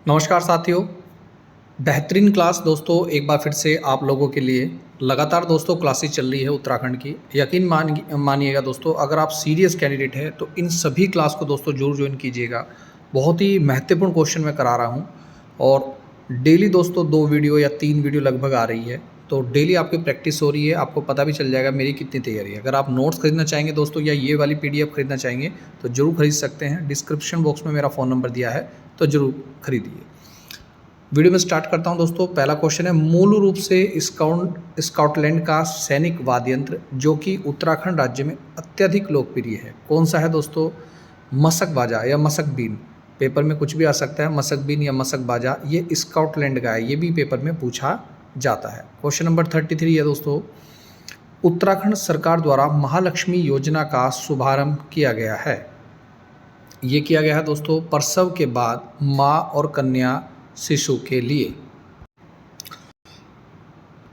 नमस्कार साथियों। बेहतरीन क्लास दोस्तों एक बार फिर से आप लोगों के लिए लगातार दोस्तों क्लासेस चल रही है उत्तराखंड की। यकीन मानिएगा दोस्तों, अगर आप सीरियस कैंडिडेट हैं तो इन सभी क्लास को दोस्तों जरूर ज्वाइन कीजिएगा। बहुत ही महत्वपूर्ण क्वेश्चन मैं करा रहा हूँ और डेली दोस्तों 2 वीडियो या 3 वीडियो लगभग आ रही है, तो डेली आपकी प्रैक्टिस हो रही है। आपको पता भी चल जाएगा मेरी कितनी तैयारी है। अगर आप नोट्स खरीदना चाहेंगे दोस्तों या ये वाली PDF खरीदना चाहेंगे तो ज़रूर खरीद सकते हैं। डिस्क्रिप्शन बॉक्स में मेरा फ़ोन नंबर दिया है, तो ज़रूर खरीदिए। वीडियो में स्टार्ट करता हूं दोस्तों। पहला क्वेश्चन है, मूल रूप से स्कॉटलैंड का सैनिक वाद्य यंत्र जो कि उत्तराखंड राज्य में अत्यधिक लोकप्रिय है, कौन सा है दोस्तों? मसक बाजा या मसक बीन। पेपर में कुछ भी आ सकता है, मसक बीन या मसक बाजा। ये स्कॉटलैंड का है, ये भी पेपर में पूछा जाता है। क्वेश्चन नंबर 33 है दोस्तों, उत्तराखंड सरकार द्वारा महालक्ष्मी योजना का शुभारंभ किया गया है। ये किया गया है दोस्तों प्रसव के बाद माँ और कन्या शिशु के लिए।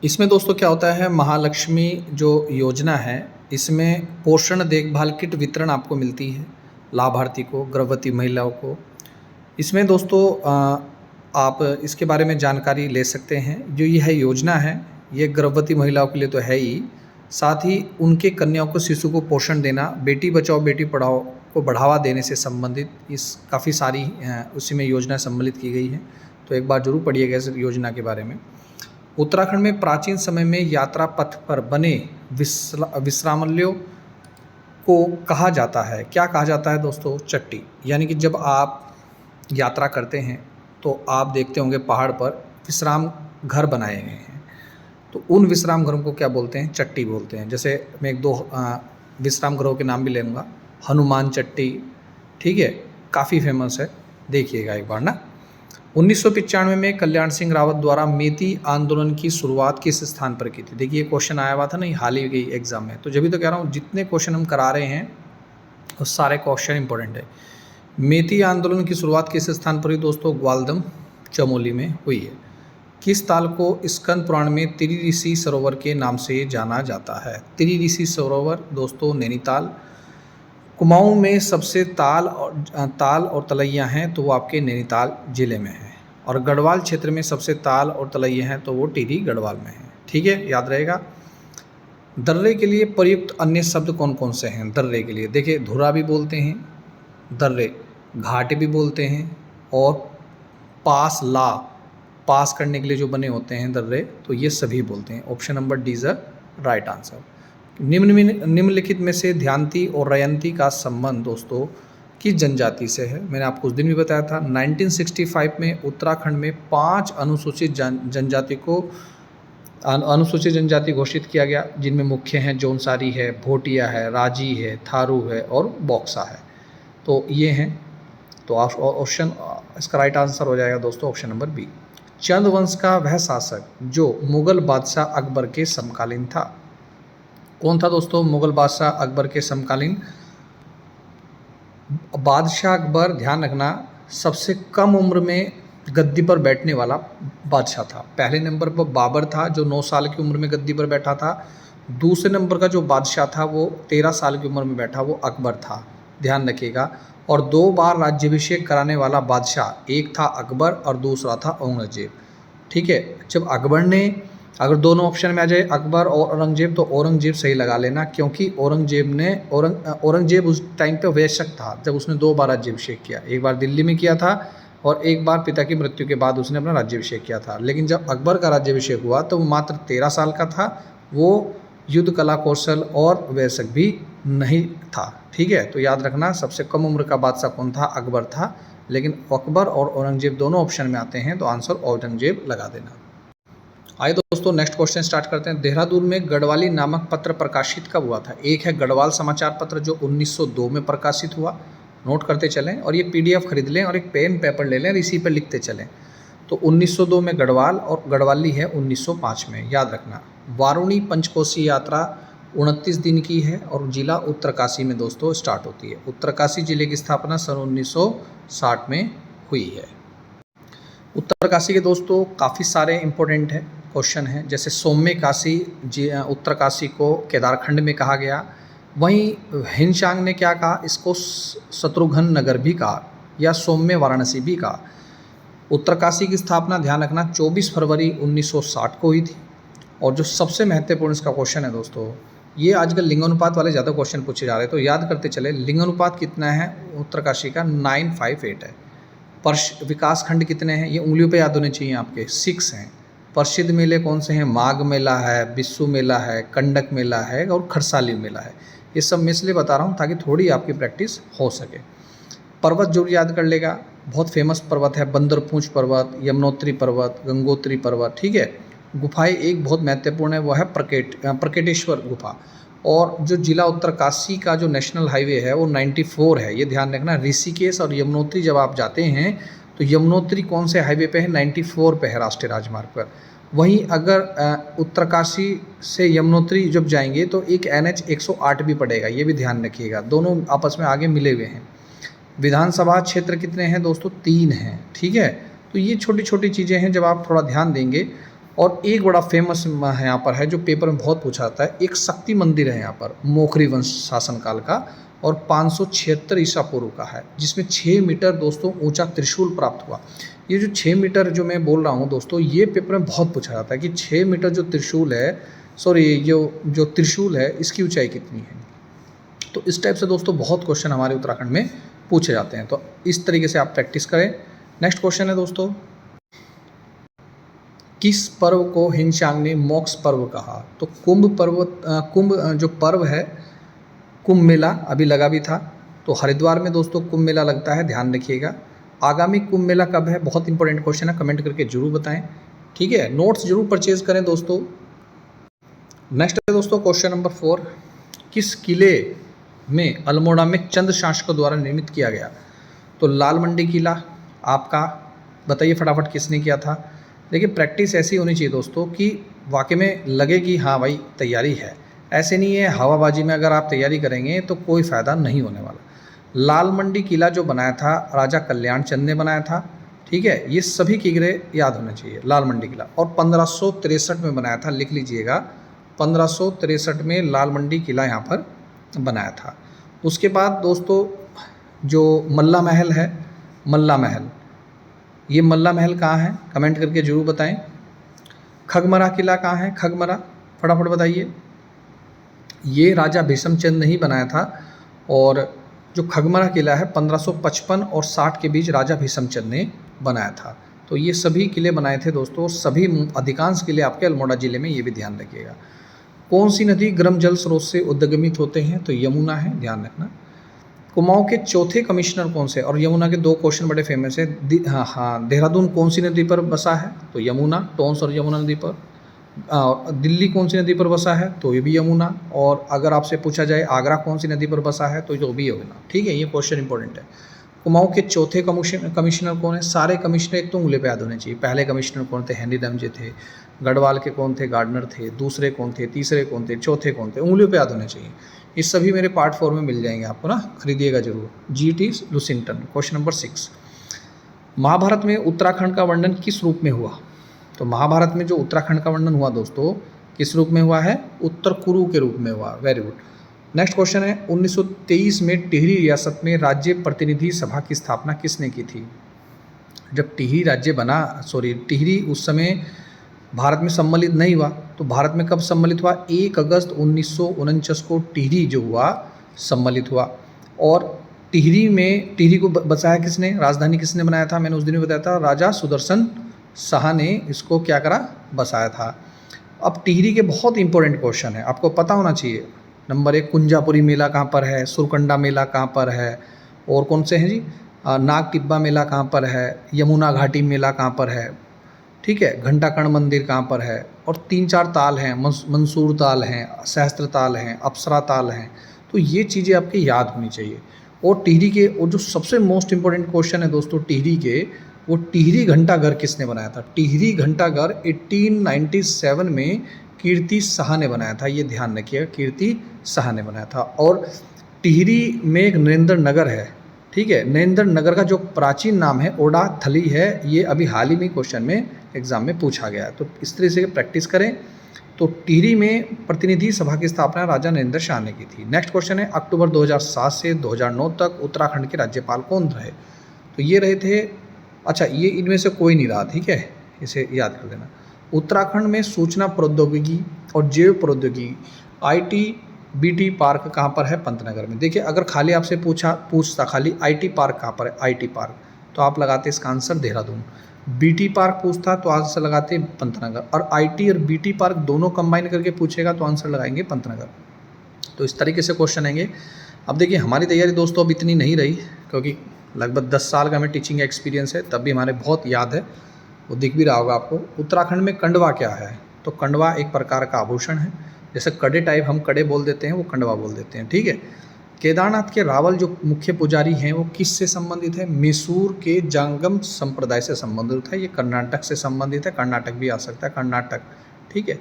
इसमें दोस्तों क्या होता है, महालक्ष्मी जो योजना है इसमें पोषण देखभाल किट वितरण आपको मिलती है लाभार्थी को, गर्भवती महिलाओं को। इसमें दोस्तों आप इसके बारे में जानकारी ले सकते हैं। जो यह योजना है ये गर्भवती महिलाओं के लिए तो है ही, साथ ही उनके कन्याओं को, शिशु को पोषण देना, बेटी बचाओ बेटी पढ़ाओ को बढ़ावा देने से संबंधित इस काफ़ी सारी उसी में योजना सम्मिलित की गई है। तो एक बार जरूर पढ़िएगा इस योजना के बारे में। उत्तराखंड में प्राचीन समय में यात्रा पथ पर बने विश्रामलयों को कहा जाता है, क्या कहा जाता है दोस्तों? चट्टी। यानी कि जब आप यात्रा करते हैं तो आप देखते होंगे पहाड़ पर विश्राम घर बनाए गए हैं, तो उन विश्राम घरों को क्या बोलते हैं? चट्टी बोलते हैं। जैसे मैं 1-2 विश्राम घरों के नाम भी लेऊंगा। हनुमान चट्टी, ठीक है, काफ़ी फेमस है, देखिएगा एक बार ना। 1995 में कल्याण सिंह रावत द्वारा मेती आंदोलन की शुरुआत किस स्थान पर की थी? देखिए क्वेश्चन आया हुआ था ना हाल ही गई एग्जाम में, तो जब भी तो कह रहा हूँ जितने क्वेश्चन हम करा रहे हैं वो सारे क्वेश्चन इंपॉर्टेंट है। मेती आंदोलन की शुरुआत किस स्थान पर हुई दोस्तों? ग्वालदम चमोली में हुई है। किस ताल को स्कंद पुराण में त्रिऋषि सरोवर के नाम से जाना जाता है? त्रिऋषि सरोवर दोस्तों नैनीताल। कुमाऊं में सबसे ताल और तलैया हैं तो वो आपके नैनीताल जिले में है, और गढ़वाल क्षेत्र में सबसे ताल और तलैया हैं तो वो टिहरी गढ़वाल में है। ठीक है, याद रहेगा। दर्रे के लिए प्रयुक्त अन्य शब्द कौन कौन से हैं? दर्रे के लिए देखिए धुरा भी बोलते हैं, दर्रे घाट भी बोलते हैं, और पास करने के लिए जो बने होते हैं दर्रे, तो ये सभी बोलते हैं। Option number D is the right answer. निम्नलिखित में से ध्यांती और रयंती का संबंध दोस्तों किस जनजाति से है? मैंने आपको उस दिन भी बताया था। 1965 में उत्तराखंड में 5 अनुसूचित जनजाति घोषित किया गया, जिनमें मुख्य हैं जौनसारी है, भोटिया है, राजी है, थारू है और बॉक्सा है। तो ये हैं, तो ऑप्शन इसका राइट आंसर हो जाएगा दोस्तों ऑप्शन नंबर बी। चंद वंश का वह शासक जो मुगल बादशाह अकबर के समकालीन था, कौन था दोस्तों? मुगल बादशाह अकबर के समकालीन। बादशाह अकबर, ध्यान रखना, सबसे कम उम्र में गद्दी पर बैठने वाला बादशाह था। पहले नंबर पर बाबर था जो 9 साल की उम्र में गद्दी पर बैठा था। दूसरे नंबर का जो बादशाह था वो 13 साल की उम्र में बैठा, वो अकबर था, ध्यान रखिएगा। और 2 बार राज्याभिषेक कराने वाला बादशाह, एक था अकबर और दूसरा था औरंगजेब। ठीक है, जब अकबर ने, अगर दोनों ऑप्शन में आ जाए अकबर और औरंगजेब, तो औरंगजेब सही लगा लेना, क्योंकि औरंगजेब उस टाइम पे वयस्क था जब उसने 2 बार राज्याभिषेक किया। एक बार दिल्ली में किया था और एक बार पिता की मृत्यु के बाद उसने अपना राज्याभिषेक किया था। लेकिन जब अकबर का राज्याभिषेक हुआ तो वो मात्र 13 साल का था, वो युद्ध कला कौशल और वयस्क भी नहीं था। ठीक है, तो याद रखना सबसे कम उम्र का बादशाह कौन था? अकबर था। लेकिन अकबर और औरंगजेब दोनों ऑप्शन में आते हैं, तो आंसर औरंगजेब लगा देना। आइए दोस्तों नेक्स्ट क्वेश्चन स्टार्ट करते हैं। देहरादून में गढ़वाली नामक पत्र प्रकाशित कब हुआ था? एक है गढ़वाल समाचार पत्र जो 1902 में प्रकाशित हुआ, नोट करते चलें, और ये PDF खरीद लें और एक पेन पेपर ले लें और इसी पर लिखते चलें। तो 1902 में गढ़वाल, और गढ़वाली है 1905 में, याद रखना। वारुणी पंचकोशी यात्रा 29 दिन की है और जिला उत्तरकाशी में दोस्तों स्टार्ट होती है। उत्तरकाशी जिले की स्थापना सन 1960 में हुई है। उत्तरकाशी के दोस्तों काफ़ी सारे इंपॉर्टेंट है क्वेश्चन है, जैसे सौम्य काशी उत्तरकाशी को केदारखंड में कहा गया। वहीं हिनचांग ने क्या कहा? इसको शत्रुघ्न नगर भी कहा या सौम्य वाराणसी भी कहा। उत्तरकाशी की स्थापना ध्यान रखना 24 फरवरी 1960 को हुई थी। और जो सबसे महत्वपूर्ण इसका क्वेश्चन है दोस्तों, ये आजकल लिंगानुपात वाले ज़्यादा क्वेश्चन पूछे जा रहे हैं, तो याद करते चले। लिंगानुपात कितना है उत्तरकाशी का? 958 है। विकास खंड कितने हैं? ये उंगलियों पे याद होने चाहिए आपके, 6 हैं। प्रसिद्ध मेले कौन से हैं? माघ मेला है, बिस्सू मेला है, कंडक मेला है और खरसाली मेला है। ये सब मैं इसलिए बता रहा हूँ ताकि थोड़ी आपकी प्रैक्टिस हो सके। पर्वत जरूर याद कर लेगा, बहुत फेमस पर्वत है, बंदरपूंछ पर्वत, यमुनोत्री पर्वत, गंगोत्री पर्वत, ठीक है। गुफाएं एक बहुत महत्वपूर्ण है, वो है प्रकेटेश्वर गुफा। और जो जिला उत्तरकाशी का जो नेशनल हाईवे है वो 94 है, ये ध्यान रखना। ऋषिकेश और यमुनोत्री जब आप जाते हैं तो यमुनोत्री कौन से हाईवे पे है? 94 पे है, राष्ट्रीय राजमार्ग पर। वहीं अगर उत्तरकाशी से यमुनोत्री जब जाएंगे तो एक NH 108 भी पड़ेगा, ये भी ध्यान रखिएगा, दोनों आपस में आगे मिले हुए हैं। विधानसभा क्षेत्र कितने हैं दोस्तों? 3 हैं, ठीक है। तो ये छोटी छोटी चीज़ें हैं जब आप थोड़ा ध्यान देंगे। और एक बड़ा फेमस यहाँ पर है जो पेपर में बहुत पूछा जाता है, एक शक्ति मंदिर है यहाँ पर, मोखरी वंश शासनकाल का और 576 ईसा पूर्व का है, जिसमें 6 मीटर दोस्तों ऊंचा त्रिशूल प्राप्त हुआ। ये जो 6 मीटर जो मैं बोल रहा हूँ दोस्तों, ये पेपर में बहुत पूछा जाता है कि 6 मीटर जो त्रिशूल है, जो त्रिशूल है इसकी ऊंचाई कितनी है। तो इस टाइप से दोस्तों बहुत क्वेश्चन हमारे उत्तराखंड में पूछे जाते हैं, तो इस तरीके से आप प्रैक्टिस करें। नेक्स्ट क्वेश्चन है दोस्तों, किस पर्व को हिंशांग ने मोक्ष पर्व कहा? तो कुंभ जो पर्व है, कुंभ मेला अभी लगा भी था, तो हरिद्वार में दोस्तों कुंभ मेला लगता है, ध्यान रखिएगा। आगामी कुंभ मेला कब है? बहुत इंपॉर्टेंट क्वेश्चन है, कमेंट करके जरूर बताएं, ठीक है। नोट्स जरूर परचेज करें दोस्तों। नेक्स्ट है दोस्तों क्वेश्चन नंबर 4, किस किले में अल्मोड़ा में चंद शासकों द्वारा निर्मित किया गया? तो लाल मंडी किला आपका, बताइए फटाफट किसने किया था? देखिए प्रैक्टिस ऐसी होनी चाहिए दोस्तों कि वाकई में लगे कि हाँ भाई तैयारी है, ऐसे नहीं है हवाबाजी में अगर आप तैयारी करेंगे तो कोई फ़ायदा नहीं होने वाला। लाल मंडी किला जो बनाया था राजा कल्याण चंद ने बनाया था, ठीक है। ये सभी किले याद होने चाहिए, लाल मंडी किला, और 1563 में बनाया था, लिख लीजिएगा 1563 में लाल मंडी किला यहाँ पर बनाया था। उसके बाद दोस्तों जो मल्ला महल है, मल्ला महल, ये मल्ला महल कहाँ है? कमेंट करके जरूर बताएं। खगमरा किला कहाँ है? खगमरा फटाफट बताइए। ये राजा भीष्मचंद ने ही बनाया था, और जो खगमरा किला है 1555 और 60 के बीच राजा भीष्मचंद ने बनाया था। तो ये सभी किले बनाए थे दोस्तों, सभी अधिकांश किले आपके अल्मोड़ा ज़िले में, ये भी ध्यान रखिएगा। कौन सी नदी गर्म जल स्रोत से उद्गमित होते हैं? तो यमुना है, ध्यान रखना। कुमाऊं के चौथे कमिश्नर कौन से? और यमुना के 2 क्वेश्चन बड़े फेमस है। हाँ, देहरादून कौन सी नदी पर बसा है? तो यमुना, टोंस और यमुना नदी पर। दिल्ली कौन सी नदी पर बसा है? तो ये भी यमुना। और अगर आपसे पूछा जाए आगरा कौन सी नदी पर बसा है? तो ये भी यमुना, ठीक है। ये क्वेश्चन इंपॉर्टेंट है। कुमाऊं के चौथे कमिश्नर कौन है? सारे कमिश्नर एक तो उंगली पे याद होने चाहिए। पहले कमिश्नर कौन थे? हेनरी रमजे थे। गढ़वाल के कौन थे? गार्डनर थे। दूसरे कौन थे? तीसरे कौन थे? चौथे कौन थे? उंगलियों पे याद होने चाहिए। ये सभी मेरे पार्ट 4 में मिल जाएंगे आपको ना, खरीदिएगा जरूर। GT Lushington. Question number 6, Mahabharat में उत्तराखंड का वर्णन किस रूप में हुआ? तो महाभारत में जो उत्तराखंड का वर्णन हुआ दोस्तों किस रूप में हुआ है? उत्तर कुरु के रूप में हुआ। Very good. नेक्स्ट क्वेश्चन है, 1923 में टिहरी रियासत में राज्य प्रतिनिधि सभा की स्थापना किसने की थी? जब टिहरी राज्य बना, टिहरी उस समय भारत में सम्मिलित नहीं हुआ, तो भारत में कब सम्मिलित हुआ? 1 अगस्त 1949 को टिहरी जो हुआ सम्मिलित हुआ। और टिहरी को बसाया किसने? राजधानी किसने बनाया था? मैंने उस दिन भी बताया था, राजा सुदर्शन शाह ने इसको क्या करा? बसाया था। अब टिहरी के बहुत इंपॉर्टेंट क्वेश्चन है, आपको पता होना चाहिए। नंबर 1, कुंजापुरी मेला कहाँ पर है? सुरकंडा मेला कहाँ पर है? और कौन से हैं जी? नाग टिब्बा मेला कहाँ पर है? यमुना घाटी मेला कहाँ पर है? ठीक है। घंटाकर्ण मंदिर कहाँ पर है? और 3-4 ताल हैं, मंसूर ताल हैं, सहस्त्र ताल हैं, अप्सरा ताल हैं। तो ये चीज़ें आपकी याद होनी चाहिए। और टिहरी के, और जो सबसे मोस्ट इंपॉर्टेंट क्वेश्चन है दोस्तों टिहरी के, वो टिहरी घंटाघर किसने बनाया था? टिहरी घंटाघर 1897 में कीर्ति शाह ने बनाया था, ये ध्यान रखिएगा, कीर्ति शाह ने बनाया था। और टिहरी में एक नरेंद्र नगर है, ठीक है। नरेंद्र नगर का जो प्राचीन नाम है ओडा थली है, ये अभी हाल ही में क्वेश्चन में एग्जाम में पूछा गया है, तो इस तरह से प्रैक्टिस करें। तो टिहरी में प्रतिनिधि सभा की स्थापना राजा नरेंद्र शाह ने की थी। नेक्स्ट क्वेश्चन है, अक्टूबर 2007 से 2009 तक उत्तराखंड के राज्यपाल कौन रहे? तो ये रहे थे अच्छा, ये इनमें से कोई नहीं रहा, ठीक है, इसे याद कर लेना। उत्तराखंड में सूचना प्रौद्योगिकी और जैव प्रौद्योगिकी ITBT पार्क कहाँ पर है? पंतनगर में। देखिए, अगर खाली आपसे पूछता खाली IT पार्क कहाँ पर है, IT पार्क, तो आप लगाते इसका आंसर देहरादून। BT पार्क पूछता तो आंसर लगाते पंतनगर, और IT और BT पार्क दोनों कंबाइन करके पूछेगा तो आंसर लगाएंगे पंतनगर। तो इस तरीके से क्वेश्चन आएंगे। अब देखिए, हमारी तैयारी दोस्तों अब इतनी नहीं रही, क्योंकि लगभग 10 साल का हमें टीचिंग एक्सपीरियंस है, तब भी हमारे बहुत याद है, वो दिख भी रहा होगा आपको। उत्तराखंड में कंडवा क्या है? तो कंडवा एक प्रकार का आभूषण है, जैसे कड़े टाइप हम कड़े बोल देते हैं, वो कंडवा बोल देते हैं, ठीक है। केदारनाथ के रावल जो मुख्य पुजारी हैं वो किससे संबंधित है? मैसूर के जांगम संप्रदाय से संबंधित है। ये कर्नाटक से संबंधित है, कर्नाटक भी आ सकता है, कर्नाटक, ठीक है।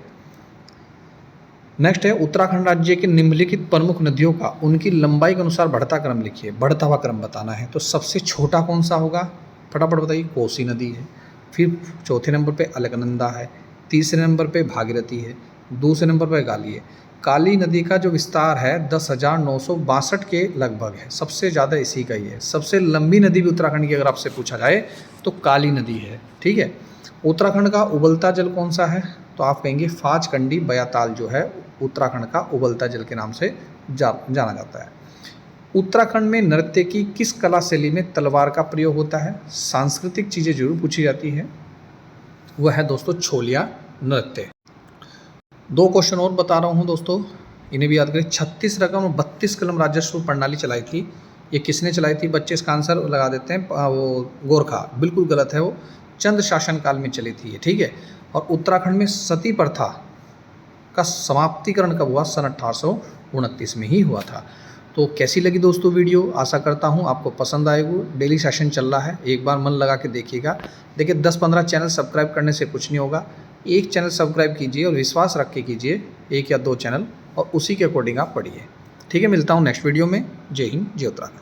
नेक्स्ट है, उत्तराखंड राज्य के निम्नलिखित प्रमुख नदियों का उनकी लंबाई के अनुसार बढ़ता क्रम लिखिए। बढ़ता हुआ क्रम बताना है, तो सबसे छोटा कौन सा होगा? फटाफट बताइए। कोसी नदी है, फिर चौथे नंबर पे अलकनंदा है, तीसरे नंबर पे भागीरथी है, दूसरे नंबर पे काली है। काली नदी का जो विस्तार है 10,962 के लगभग है, सबसे ज़्यादा इसी का ही है। सबसे लंबी नदी भी उत्तराखंड की अगर आपसे पूछा जाए तो काली नदी है, ठीक है। उत्तराखंड का उबलता जल कौन सा है? तो आप कहेंगे फाज कंडी बयाताल जो है उत्तराखंड का उबलता जल के नाम से जाना जाता है। उत्तराखंड में नृत्य की किस कला शैली में तलवार का प्रयोग होता है? सांस्कृतिक चीज़ें जरूर पूछी जाती है, वह है दोस्तों छोलिया नृत्य। 2 क्वेश्चन और बता रहा हूँ दोस्तों, इन्हें भी याद करें। 36 रकम और 32 कलम राजस्व प्रणाली चलाई थी, ये किसने चलाई थी? बच्चे इसका आंसर लगा देते हैं, वो गोरखा, बिल्कुल गलत है, वो चंद शासनकाल में चली थी, ठीक है। और उत्तराखंड में सती प्रथा का समाप्तिकरण कब हुआ? सन 1829 में ही हुआ था। तो कैसी लगी दोस्तों वीडियो? आशा करता हूँ आपको पसंद आएगी। डेली सेशन चल रहा है, एक बार मन लगा के देखिएगा। देखिए, 10-15 चैनल सब्सक्राइब करने से कुछ नहीं होगा, एक चैनल सब्सक्राइब कीजिए और विश्वास रख के कीजिए, 1 या 2 चैनल, और उसी के अकॉर्डिंग आप पढ़िए, ठीक है। मिलता हूँ नेक्स्ट वीडियो में। जय हिंद, जय उत्तराखंड।